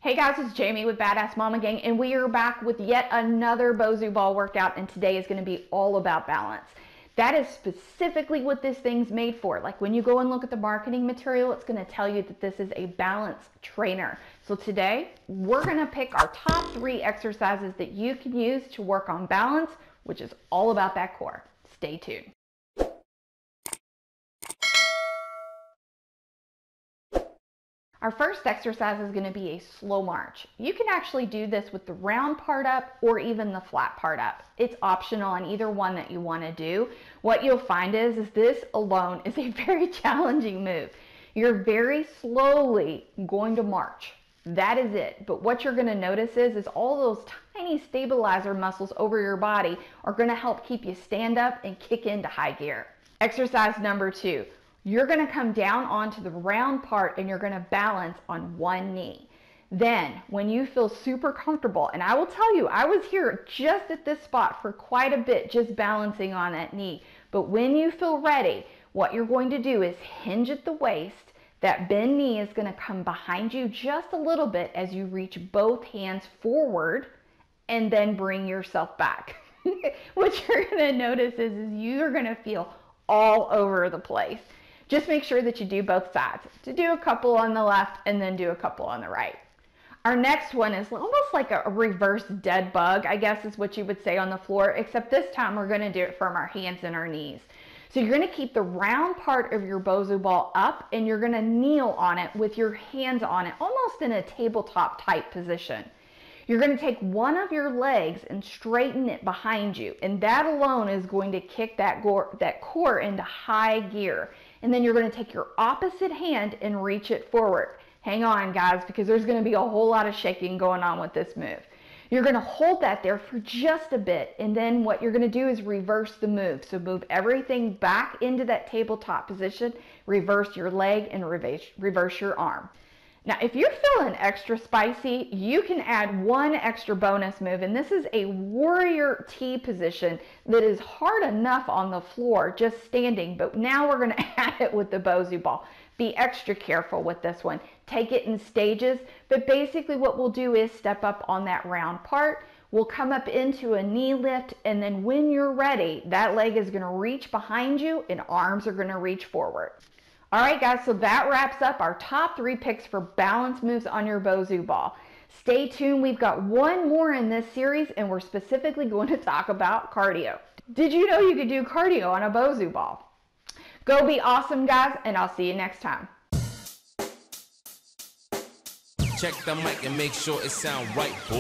Hey guys, it's Jamie with Badass Mama Gang, and we are back with yet another BOSU ball workout, and today is going to be all about balance. That is specifically what this thing's made for. Like when you go and look at the marketing material, it's going to tell you that this is a balance trainer. So today, we're going to pick our top 3 exercises that you can use to work on balance, which is all about that core. Stay tuned. Our first exercise is going to be a slow march. You can actually do this with the round part up or even the flat part up. It's optional on either one that you want to do. What you'll find is this alone is a very challenging move. You're very slowly going to march. That is it. But what you're going to notice is all those tiny stabilizer muscles over your body are going to help keep you stand up and kick into high gear. Exercise number 2. You're going to come down onto the round part and you're going to balance on one knee. Then, when you feel super comfortable, and I will tell you, I was here just at this spot for quite a bit, just balancing on that knee. But when you feel ready, what you're going to do is hinge at the waist. That bend knee is going to come behind you just a little bit as you reach both hands forward and then bring yourself back. What you're going to notice is you're going to feel all over the place. Just make sure that you do both sides. To do a couple on the left and then do a couple on the right. Our next one is almost like a reverse dead bug, I guess is what you would say on the floor, except this time we're going to do it from our hands and our knees. So you're going to keep the round part of your BOSU ball up and you're going to kneel on it with your hands on it, almost in a tabletop type position. You're going to take one of your legs and straighten it behind you, and that alone is going to kick that core into high gear. And then you're going to take your opposite hand and reach it forward. Hang on, guys, because there's going to be a whole lot of shaking going on with this move. You're going to hold that there for just a bit, and then what you're going to do is reverse the move. So move everything back into that tabletop position, reverse your leg, and reverse your arm. Now, if you're feeling extra spicy, you can add one extra bonus move, and this is a warrior T position that is hard enough on the floor just standing, but now we're going to add it with the BOSU ball. Be extra careful with this one. Take it in stages, but basically what we'll do is step up on that round part. We'll come up into a knee lift, and then when you're ready, that leg is going to reach behind you and arms are going to reach forward. All right, guys, so that wraps up our top 3 picks for balance moves on your BOSU ball. Stay tuned. We've got one more in this series, and we're specifically going to talk about cardio. Did you know you could do cardio on a BOSU ball? Go be awesome, guys, and I'll see you next time. Check the mic and make sure it sound right, boy.